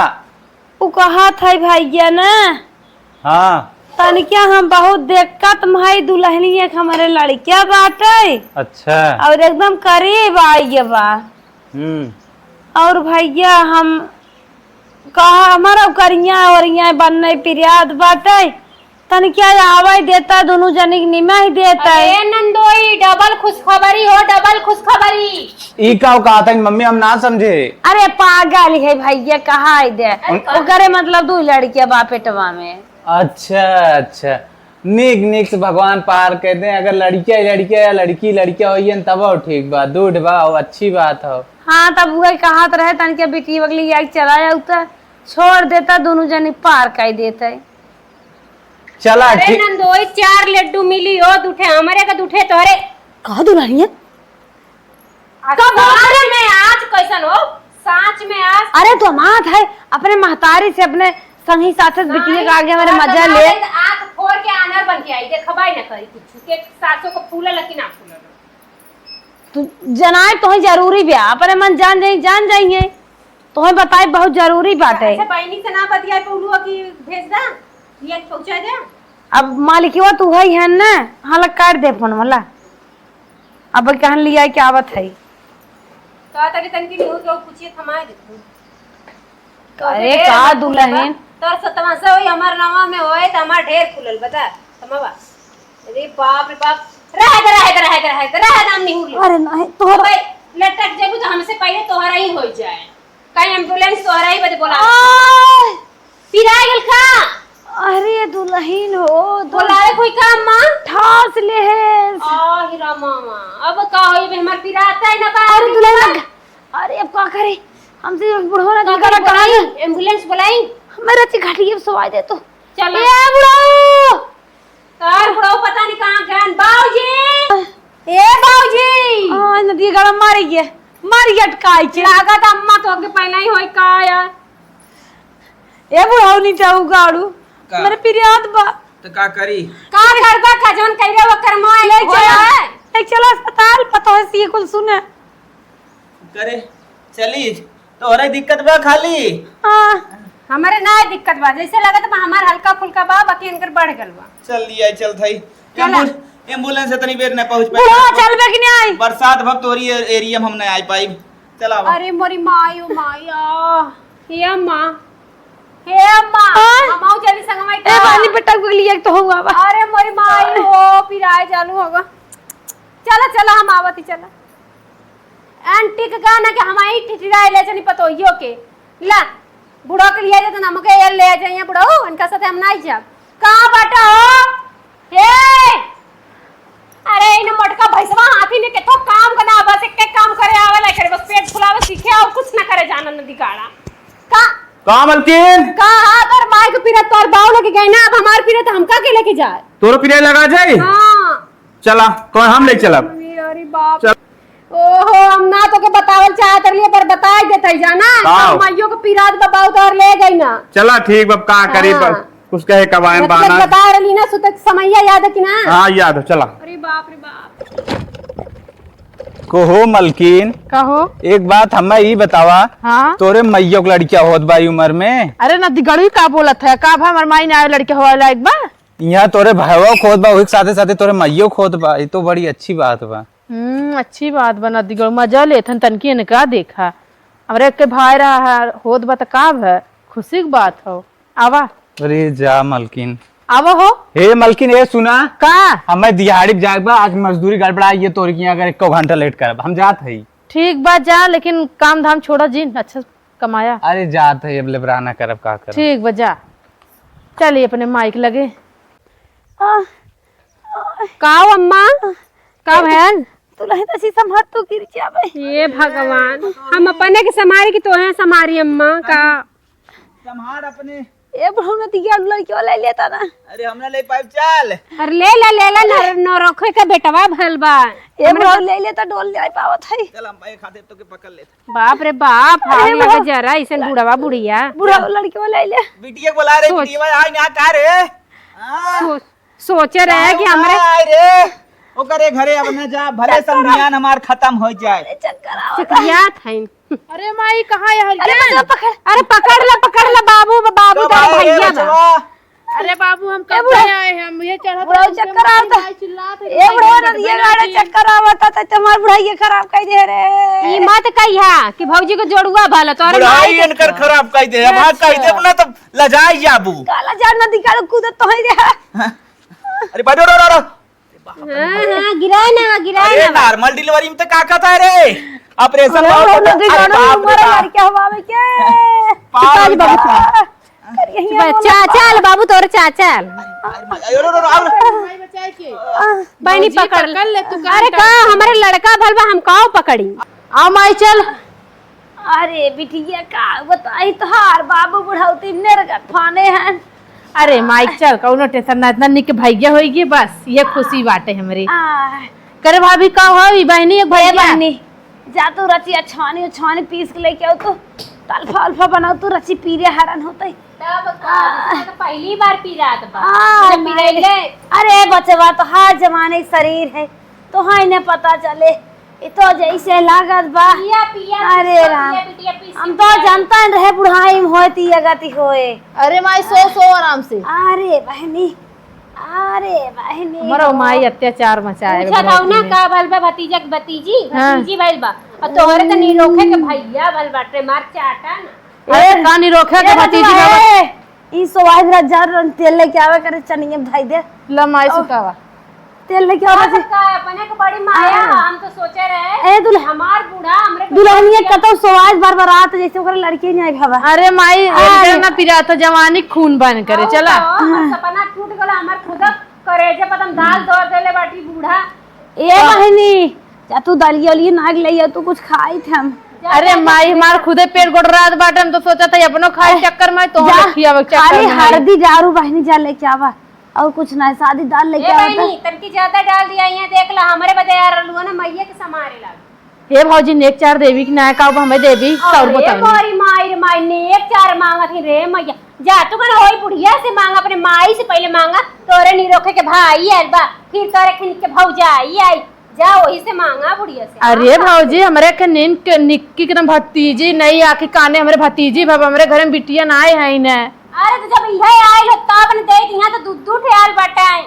वो कहा था भैया ना हाँ तनिया हम बहुत देखत भाई दुल्हनिया के हमारे लड़किया बाटे अच्छा और एकदम करीब आई बा और भैया हम कहा हमारा करिया और बनने पिरियाद बाटे तनिया आवे देता दोनों जनी के निमा ही देता है। नंदोई डबल खुशखबरी हो डबल खुशखबरी। ई का कहा था मम्मी हम ना समझे। अरे पागल है भैया कहा दे ओकरे मतलब 2 लड़कियां बापेटवा में। अच्छा अच्छा निक निक से भगवान पार कर दे। अगर लड़किया लड़किया या लड़की लड़किया हो तब ठीक बात दूध बा अच्छी बात हो। हाँ तब वही कहा रहे तन के बेटी बगली आग चलाया उतर छोड़ देता दोनों जनी पार कर देता है। चला अरे ठीक नंदोई 4 लड्डू मिली हो दूठे हमारे का दूठे तोरे कहा दुल्हनिया कब में आज कैसन हो साँच में आज अरे तो मात है अपने महतारी से अपने संगी साथी बिटिया का आगे मेरे मजा ले आँख फोड़ के आनर बन के आई देखबाई ना करी कुछ के सासों को फूलल कि ना फूलल। तू जनाए तो जरूरी भी अपने मन जान जाइए तुम्हें बताए बहुत जरूरी बात है। अच्छा बहनी से ना बतिया पौलुआ की भेज दा ये पहुंचा दे। अब मालिकवा तू है ना हाल काट दे फोन वाला अब कहन लिया क्या बात है का तक तनकी न्यूज़ को पूछिए थमाए दे। अरे का दुल्हन तोर सतवासा होई हमार नवा में होए त हमार ढेर खुलल बता तमावा। अरे बाप रे बाप रह नाम नहीं हुल। अरे नहीं तोहरा भाई लटक जेबू तो हमसे पहले तोहरा ही हो जाए कहीं एम्बुलेंस तोहरा ही बदे बोला पिरा गेल का। अरे दुल्हन हो बोलावे कोई काम मां ठास ले है आ हीरा मामा अब का होई बे हमार पिराता है ना बा। अरे दुल्हन अरे अब का करे हमसे बुढ़ो ना दिखा कहां एम्बुलेंस बुलाई मेरा ची घाटी सवाई दे तो चल ए बुढ़ो तार बुढ़ो पता नहीं कहां गए बाऊजी ए बाऊजी हां नदी गला मारी अटकाई के लागत अम्मा तो के पहले ही होई का यार। ए बुढ़ो नहीं जाऊ गाड़ू मेरे पिरियाद बा तो का करी का करबा खजन कइरे वो कर्मा ले चला अस्पताल पता है सी कुछ सुने करे चली तोहरे दिक्कत बा खाली। हां हमारे ना दिक्कत बा जैसे लगत बा हमार हल्का फुल्का बा बाकी इनकर बढ़ गल बा। चल लिया चल थई एम्बुलेंस इतनी देर न पहुंच बुढ़ो पाई चलबे कि नहीं आई बरसात भक्त तोरी एरिया में हम नहीं आ पाई। चला अरे मोरी मायो माया हे अम्मा हमाऊ चली संगमाई ए पानी बेटा को लिए तो हुआ बा अरे मोरी माई हो पिराए चालू होगा। चला हम आवती चला आंटी का गाना के हमारी ठिठिराए ले चनी पतो यो के ला बुढ़ो के लिए तो नमके ये ले जाइए बुढ़ो इनका साथ हम नहीं जाब कहां बाटा हो हे अरे इन मोटका भैसवा हाथी ने केतो काम करना बस एक काम करे आवेला करे बस पेट फुलावे सीखे और कुछ ना करे जाना नदी गाड़ा का कहाँ मलकिन कहा तोर माई के पीरा तोर बाऊ लेके गई ना अब हमार पीरा तो हमका के लेके जाए तोरो पिराई लगा जाए हां चला कौन हम ले चलब अरे बाप ओहो हम ना तो के बतावल चाहत रहिए पर बताई देते जाना हाँ। माइयों को पीरात बाबा तोर ले गई ना चला ठीक अब का करी हाँ। कुछ कहे कबायन मतलब बाना बता रही ना सुतक समैया याद है कि ना। हाँ याद हो चला अरे बाप रे बाप को हो मलकिन कहो एक बात हमें ही बतावा हाँ तोरे मैयो के लड़किया होत बाई उम्र में अरे नदी गड़ी का बोलत है का भा हमार माई ने आए लड़के होवाला एक बार यहाँ तोरे भाईवा खोद बा एक साथे साथे तोरे मैयो खोद बा ये तो बड़ी अच्छी बात बा। अच्छी बात बना दी गड़ मजा लेथन तनकी ने का देखा हमरे के भाई रहा है होत बा त का है खुशी की बात हो आवा अरे जा मलकिन आवा हो हे मलकिन ये सुना का हमें दिहाड़ी जाग बा आज मजदूरी गड़बड़ाई ये तोरी की अगर 1 घंटा लेट करब हम जात है। ठीक बात जा लेकिन काम धाम छोड़ा जी अच्छा कमाया अरे जात है अब लेबराना करब का कर ठीक बजा चलिए अपने माइक लगे का अम्मा का भैन तुलही तसी संभाल तू गिर जावे ये भगवान हम अपने के समारी की तो है समारी अम्मा का संभाल अपने ए बहुना दिया लड़की वाला लेता ना अरे हमने ले पाइप चल अरे ले न रखे के बेटवा भल बा ए बहु ले लेता डोल ले पावत है चल हम एक खाते तो के पकड़ लेते बाप रे बाप हाथ लगे जरा ऐसे बुढ़वा बुढ़िया बुढ़ा लड़की वाला ले बिटिया को बुला रे बिटिया आई ना का रे हां सोचे रहे कि हमरे आई रे ओकरे घरे अब न जा भले संध्यान हमार खत्म हो जाए चक्कर आओ चक्रियात है। अरे माई कहां है अरे पकड़ ले बाबू तो तेरा भाई, भैया बचवा। बा अरे बाबू हम कब से आए हम ये चढ़ा बुढ़ा चक्कर आता ए बुढ़ा ना ये गाड़ी चक्कर आवता त तुम्हार बुढ़ाई खराब कर दे रे ई मत कहिया कि भौजी को जोड़ुआ भला तोरे बुढ़ाई इनकर खराब कर दे अब कह दे ना तो लजाई जाबू काला जान नदी का कूद तो है रे अरे बड़ो रो हां गिराए अरे नॉर्मल डिलीवरी में तो का कहता है रे ऑपरेशन नदी का उम्र मार के हवा में के चाचा बाबू तोरे चाचा बहनी पकड़ ले तू अरे का हमारे लड़का भलवा हम काओ पकड़ी आ माई चल अरे बिटिया का बताई तोहार बाबू बुढ़ाउती नेरगत फाने हैं अरे माइक चल कौनो टेंशन ना इतना निक भैया होगी बस ये खुशी बाटे हमरी करे भाभी का हो बहनी एक भैया बहनी जा तू रची अच्छानी पीस के लेके आओ तो अल्फा अल्फा बनाओ तू रची पीरे हरन होते तब तो पहली बार पी रहा था आ, जब पी रही ले। अरे बचवा तो हर जमाने की शरीर है तो हाँ इन्हें पता चले ये तो जैसे लागत बा पिया अरे राम हम तो जानता रहे बुढ़ाई में होती अगति होए। अरे माई सो आराम से। अरे बहनी मरो माई अत्याचार मचाए पूछा था ना का भल बा भतीजा के भतीजी भइल बा और तोहरे तो नहीं रोके के भैया भल बाटे मार चाटा ना। अरे कानी रोके के भतीजी बाबा ई सोवाज हजार तेल लेके आवे करे चनिए भाई दे ल माई सुतावा तेल लेके आवे का अपने को बड़ी माया हम तो सोचे रहे ए दुल्हा हमार बूढ़ा हमरे दुल्हनिया कतो सोवाज बरबरात जैसे ओकरा लड़की नहीं आई भावा। अरे माई ना पिरा तो जवानी खून बन करे चला हमर सपना टूट गला हमर खुद करेजे पदम दाल दौड़ देले बाटी बूढ़ा। ए बहनी जा तू दलिया उलिया नाग ले तू कुछ खाई थे हम। अरे माई हमार खुदे पेट गोड़ रात बाटे हम तो सोचा था अपनो खाए चक्कर में तो खियावे चक्कर खाली में हल्दी दारू बहनी जा लेके आवा और कुछ ना सादी दाल लेके आवा। बहनी तनकी ज्यादा डाल दिया यहाँ देख ला हमरे बदे यार लुआ ना मैया के समारे लाग। हे भौजी नेक चार देवी की ना का हमें देवी और अरे मोरी माई ने एक चार मांगा थी रे मैया जा तू कर होई बुढ़िया से मांगा अपने माई से पहले मांगा तोरे नी रोके के भाई आइल बा फिर तोरे खिन के भौजाई आई जा वही से मांगा बुढ़िया से। अरे भौजी हमरे के निक्की के भतीजी नहीं आके काने हमरे भतीजी बाबा हमरे घर में बिटिया ना आए हैं ना। अरे तो जब यह आइल हो तब न देख यहाँ तो दूध ठेल बटाए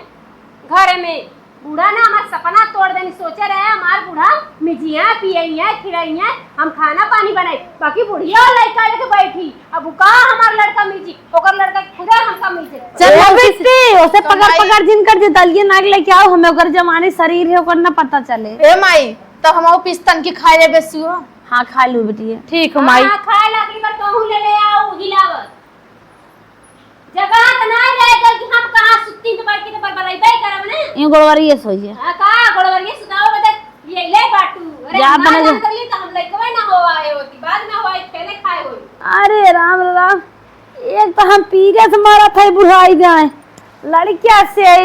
घर में बूढ़ा ना हमार सपना तोड़ देनी सोचे रहे हमार बूढ़ा मिजिया पियइया खिलइया हम खाना पानी बनाए बाकी बुढ़िया और लड़का लेके बैठी अब का हमार लड़का मिजी ओकर लड़का खुदा हमका मिजे चल बेटी ओसे पकड़ जिनकर जे दलिया नाग लेके आओ हमें ओकर जमाने शरीर है ओकर ना पता चले। ए माई तो हम पिस्तन की खाए ले बेसियो हां खा लू बेटी ठीक माई हां खाए लगी पर तोहू ले आओ हिलावत जगह त नहीं रहे गल कि हम कहां सुत्ती तो बैठ के तो बरबराइबे करब ने ये गोड़वारी सोइए हां का गोड़वरिए सुनाओ बता ये ले बाटू अरे जा बना जा कर ली तो हम लइकवे ना हो आए होती बाद में होई पहले खाए होई। अरे राम राम एक तो हम पीरे से मारा था बुढ़ाई जाए लड़किया से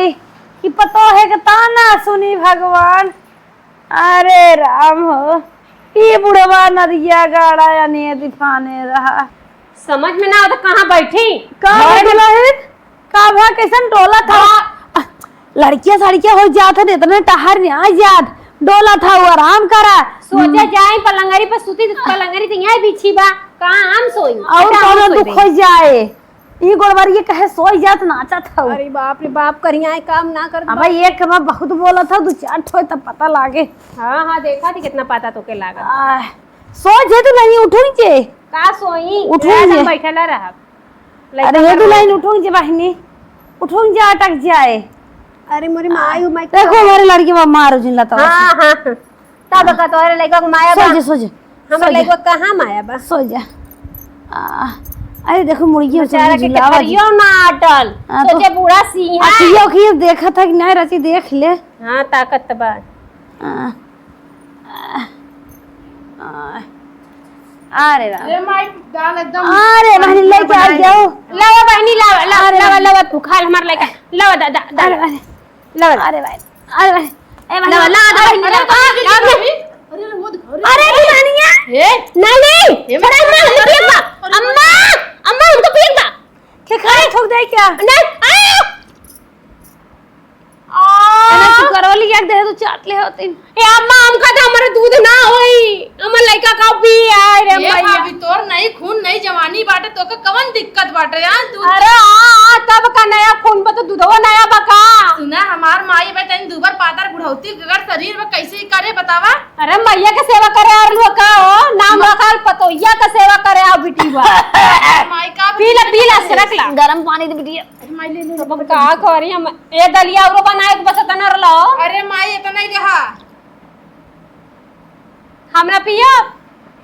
कि पतो है कि ताना सुनी भगवान। अरे राम हो ये बुढ़वा नदिया गाड़ा या ने दिफाने रहा समझ में ना आता कहां बैठी कहां दुल्हन का भा कैसन डोला था लड़कियां सड़कियां हो जात है इतने टहर नहीं जात डोला था वो आराम करा सोचे जाए पलंगरी पर सुती पलंगरी तो यहीं बिछी बा कहां हम सोई और कोनो दुख हो जाए ई गोड़वारी कहे सोई जात नाचा था। अरे बाप रे बाप करिया काम ना कर अब एक बार बहुत बोला था दो चार ठो तब पता लागे। हां हां देखा थी कितना पता तोके लागा सोई जे तो नहीं उठूंगे का सोई उठूंगे बैठला रहा। अरे ये तो लाइन उठूंगे बहनी उठूंगे अटक जाए। अरे मोरी माई मैं देखो हमारे लड़की में मारो जिला तो हां हां तब का तोरे लइका को माया बा सो जा हमर लइका कहां माया बा सो जा। अरे देखो मुर्गी बेचारा के करियो ना अटल सोचे बूढ़ा सिंह अखियो खियो देखा था कि नहीं रची देख ले। हां ताकत बा अरे राम अरे माई दाल एकदम अरे बहनी लेके आ जाओ लावा बहनी लावा तू खा हमार लइका लावा दादा अरे भाई लावा अरे भाई अरे भाई ए भाई लावा लावा अरे दुल्हनिया नहीं छोड़ा मैं हमको पिएगा अम्मा अम्मा हमको पिएगा के खाए ठोक दे क्या नहीं एना तू करवली क्या दे तो चाट ले होती ए अम्मा हमका तो हमारे दूध ना होई हमर लइका का पी आए रे ये मैया भाभी तोर नहीं खून नहीं जवानी बाटे तो के कवन दिक्कत बाटे यार तू अरे हां तब का नया खून पर तो दूधवा नया बका सुना हमार माई बेटा इन दुबर पातर बुढ़ौती गगर शरीर में कैसे करे बतावा। अरे मैया के सेवा करे और लोग का हो नाम रखाल पतोइया का सेवा करे आ बिटी बा माई का पीला सरक ला गरम पानी दे बिटिया माई ले ले अब का करी हम ए दलिया औरो बनाए के बस तना रलो अरे माई इतना ही रहा हमरा पिया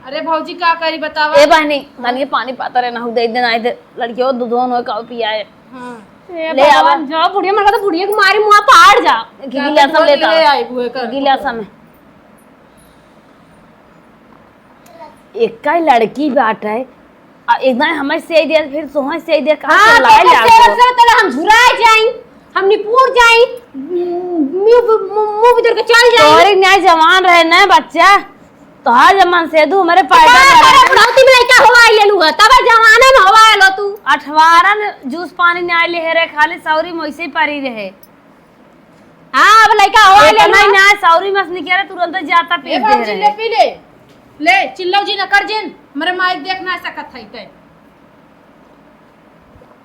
अरे भौजी का करी बतावा। ए बहनी धनिया पानी पाता रहना हो दे दिन आए थे लड़कियों दूधों हो का पिया है ले आवा जाओ बुढ़िया मर तो बुढ़िया को मारी मुंह पहाड़ जा गिलासा लेता ले आई बुए कर गिलासा में एक का लड़की बाट है एक ना हमें से दिया फिर सोहा से दिया कहां हां से लाए सेवा से तो हम झुराए जाई हम निपुर जाई मुंह भीतर के चल जाई तोरे न्याय जवान रहे ना बच्चा तो हाँ जमान से दू हमारे का पायदा करे बुढ़ौती में लइका होवा लेलू है तब जवाना में होवा लो तू। अठवारा ने जूस पानी ना ले रे खाली सौरी मोइसे पारी रहे। हां अब लइका होवा ले नहीं ना सौरी मस निकले तुरंत जाता पी ए दे भाजी ले रहे। पी ले चिल्लो जी न कर जिन मेरे माई देखना सकत है ते।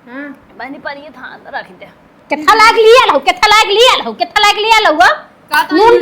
हां बहनी पर ये थान रख दे। केथा लाग लिया लो केथा लाग लिया लो का तो नून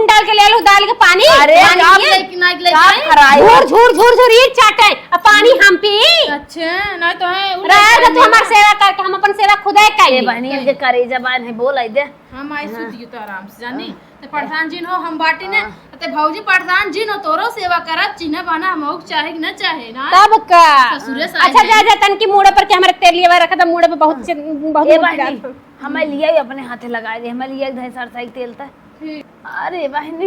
डाल के ले लो दाल के पानी। अरे पानी आप पिए। ले का खराई झूर ये चाटे अब पानी हम पी अच्छा नहीं तो है रहेगा तू हमार सेवा करके हम अपन सेवा खुदे ये करेंगे। बहनी इनके करे जबान है बोल आई दे। हम आई सुतियो तो आराम से जानी ते प्रधान जी हो हम बाटी ने ते भौजी प्रधान जी हो तोरो सेवा करत चिन्ह बना हम चाहे कि न चाहे ना तब का ससुरे साइड अच्छा जा तन की मुड़े पर के हमारे तेल लिया रखा था मुड़े पे बहुत ये बहुत बहनी हमें लिया ही अपने हाथे लगा दे हमें लिया धै सरसाई तेल था। अरे बहनी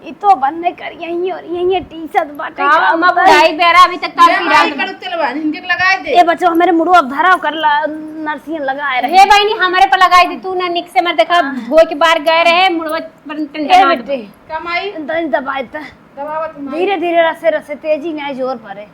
ये तो बनने कर यही और यही टी-शर्ट बाटे का हम बुढ़ाई बेरा अभी तक तार की माई रात कर तेलवा इनके लगाए दे। ये बच्चों हमारे मुड़ो अब धरा कर नरसिंह लगाए रहे। हे बहनी हमारे पर लगाई दी तू ना निक से मर देखा धोए के बाहर गए रहे मुड़वा पर ए टंडा बेटे कमाई दन दबाए था दबावत धीरे धीरे रसे तेजी नहीं जोर पड़े।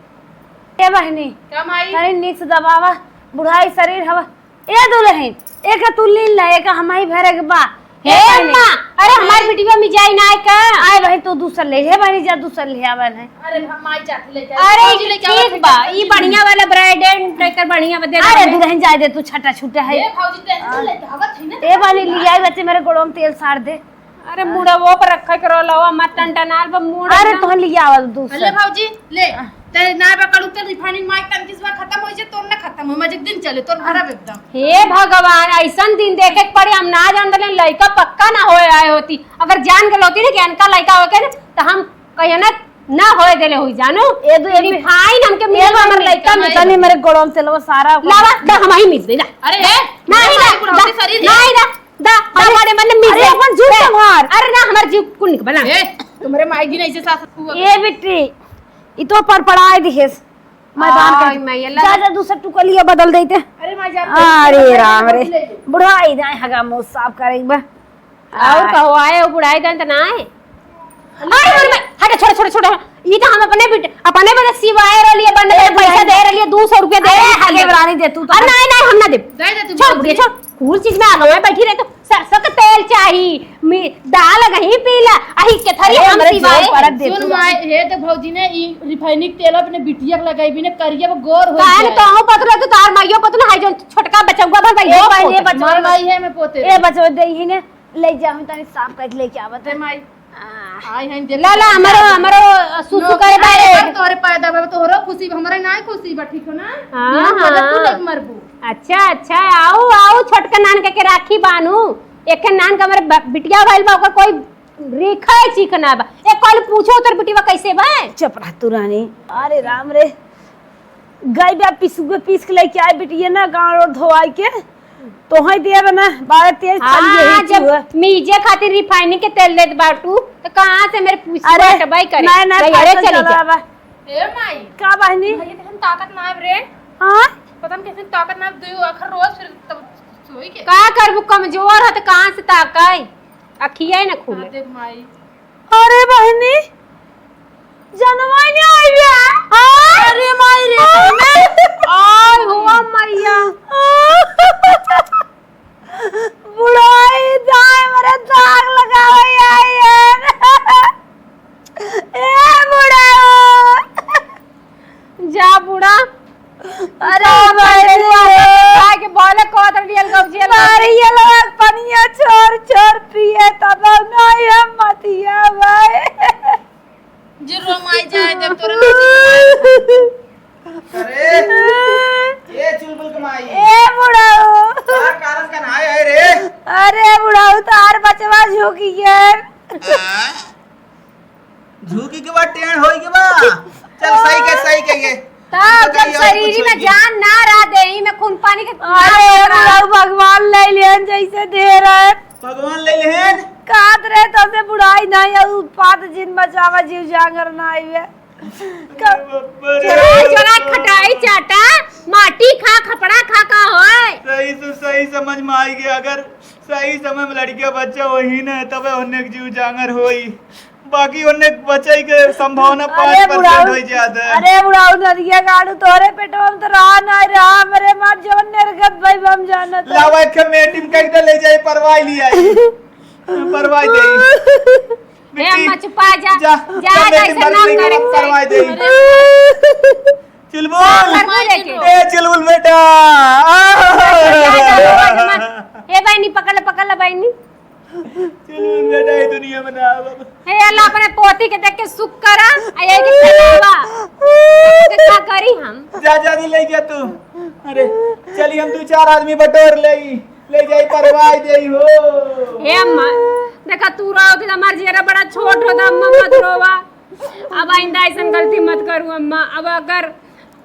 ए बहनी कमाई तनी निक से दबावा बुढ़ाई शरीर हवा ए दुल्हन एक तू लीन ले एक हमारी भरे के बा। हे अम्मा अरे हमारी वीडियो में जाई ना का आए भाई तू दूसर ले हे बहनी जा दूसर ले आवन है। अरे हम माई जात लेके अरे ठीक बा ई बढ़िया वाला ब्राइडेंट ट्रैकर बढ़िया बदे अरे दुल्हन जाए दे तू छटा छूटा है। ए भौजी टेंशन लेके आवत है ना ए बहनी लिया बच्चे मेरे गोड़ों में तेल साड़ दे। अरे मुड़ा वो पर रखा करो लवा मत टंटनाल पर मुड़ा अरे तो लिया आवा ले दूसर भौजी ले ते ना बकड़ू ते रिफाइनिंग माइक तन किस बार खत्म हो जे तोर ना खत्म हो मजे दिन चले तोर भरा एकदम। हे भगवान ऐसन दिन देखे के पड़े हम ना जान दले लइका पक्का ना होए आए होती अगर जान गल होती ना कि अनका लइका हो के तो हम कहिए ना होए देले हुई जानू ए दो ए रिफाइन हमके मिल हमर लइका में तनी मेरे गोड़ों में तेल सारा लावा दा हम ही मिल देला अरे हे नहीं दा बुढ़ौती शरीर नहीं दा हमारे मन में अरे अपन जीव संभार। अरे ना हमार जीव कुन बना ए तुम्हारे माई जी ऐसे सास हुआ ए बेटी ई तो पर पड़ाए दिखेस मैदान आई का मैं अल्लाह जा जा दूसर टुकलिया बदल देते। अरे माई जा अरे राम रे बुढ़ाई जाए हगा मुंह साफ करेंगे बा। और कहो आए हो बुढ़ाई दन त ना है अरे हट छोड़ छोड़ ये तो हम अपने बदे सिवाय रलिए बंद पैसा दे रलिए 200 रुपया दे हगे रानी दे तू तो अरे नहीं हम ना दे दे दे तू छोड़ बुढ़िया छोड़ कूल चीज में आगे में बैठी रहे तो सरसों का तेल चाहिए दाल गही पीला अही के थरी हम सिवाय परत दे सुन माई हे तो भौजी ने ई रिफाइनिंग तेल अपने बिटिया के लगाई भी ने करिया वो गोर हो काहे न कहूं पतला तो तार माइयो पतला है जो छोटका बचौगा बन भाई ए भाई ये बच्चों मार माई है मैं पोते ए बच्चों दे ही ने ले जा हम तनी साफ करके लेके आवत है। माई आई हैं देख ला ला हमारो सुसु करे बारे तोरे पैदा बा तोरो खुशी हमरा ना खुशी बा ठीक हो ना हाँ, यहाँ पैदा तू हाँ। लग मरबू अच्छा आओ छोटका नान के राखी बानू एक नान का हमारे बिटिया भाई बा ओकर कोई रेखा है चिकना बा एक कल पूछो तोर बिटिया कैसे बा चुप रह तू रानी। अरे राम रे गाय बा पीस के लेके आए बिटिया ना गांव रोड धोआई के तो है दिया बना बारह तेज हाँ, जब मीजे खातिर रिफाइनिंग के तेल लेत बाटू तो कहां से मेरे पूछ अरे भाई करे नहीं नहीं अरे फैशन चली चला जा बा। ए माई का बहनी भैया कैसे ताकत ना है रे हां पता नहीं कैसे ताकत ना दो आखिर रोज फिर तब सोई के का करबू कमजोर है तो कहां से ताकाई अखिया ना खुले देख माई अरे बहनी जनवाई ने आई बिया। अरे माई रे आय हुआ मैया बुढ़ाई जाए मेरे दाग लगावे आई है। ए बुढ़ा जा बुढ़ा अरे भाई के बोले को तर दियल गौजियल अरे ये लोग पनिया छोड़ पिए तब नहीं हम मतिया भाई जिरो माई जाए देख तोरे अरे ये चुलबुल कमाई ए बुढ़ाऊ तार कारण का नाय है रे अरे बुढ़ाऊ तार बचवा झुकी है झुकी के बाद टेढ़ होई के बा चल सही के ये तब जब शरीर में जान ना रहा देही में खून पानी के अरे बुढ़ाऊ भगवान ले लेन जैसे दे रहे भगवान ले लेहन काट रहे तो से बुढ़ाई नहीं है उत्पाद जिन बचावा जीव जागर ना आई है चला खटाई चाटा माटी खा खपड़ा खा का होए सही से सही समझ में आई गया अगर सही समय में लड़के बच्चा वही न तबे होने जीव जांगर होई बाकी उन्हें बचाई के संभावना अरे 5% बुढ़ाऊ हो जाता है। अरे बुढ़ाऊ नदिया गाड़ू तोरे पेटवा में तो रहा ना रहा मेरे मां जवन निर्गत भाई हम जानत है। लावा के मेटिंग करके ले जाए परवाह लिया परवाह दे हे अम्मा चुपा जा जा जा ऐसे ना करे परवाह दे चुलबुल ए चुलबुल बेटा हे बहनी पकड़ ले बहनी चुलबुल बेटा ये दुनिया में ना हे अल्लाह अपने पोती के देख के सुख करा आये के खलावा क्या करी हम जा जल्दी ले जा तू। अरे चली हम 2-4 आदमी बटोर ले जाई परवाह दे हो। हे अम्मा देखा तू रहो तो हमार जेरा बड़ा छोट होता अम्मा मत रोवा अब आइंदा ऐसा गलती मत करूं अम्मा। अब अगर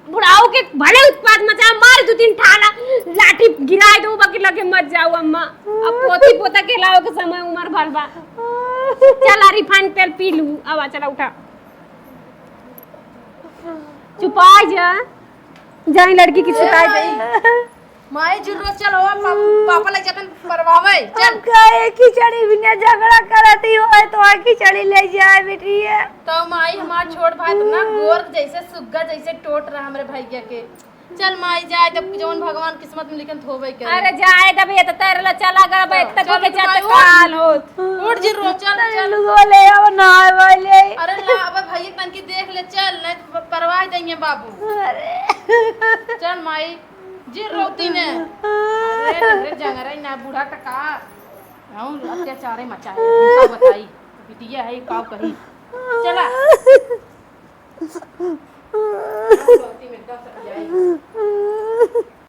बुढ़ाओ के भले उत्पात मचा मार 2-3 ठाला लाठी गिराए दो बाकी लगे मत जाओ अम्मा। अब पोती पोता के लाओ के समय उम्र भर बा चला रिफाइंड तेल पी लू। अब चला उठा चुपा जा जाई लड़की की शिकायत है माई जुर्रो चल हो पापा ले जातन परवावे चल हम कहे खिचड़ी बिना झगड़ा करती हो तो आ खिचड़ी ले जाए बेटी है। तो माई हमार छोड़ भाई तो ना गोर जैसे सुग्गा जैसे टोट रहा हमरे भैया के। चल माई जाए तब जौन भगवान किस्मत में लिखन होवे करे। अरे जाए तब ये तो तेरे ला चला गब इतना को के जाते काल होत उठ जिर्रो चल चल लोगो ले अब नहाए वाले अरे ला अब भैया तन की देख ले चल नहीं परवाह देंगे बाबू। अरे चल माई जिर्रो तीने अरे जंगरा ना बूढ़ा टका हम अत्याचार मचाए का बताई बिटिया है का कही चला में एकदम से जाए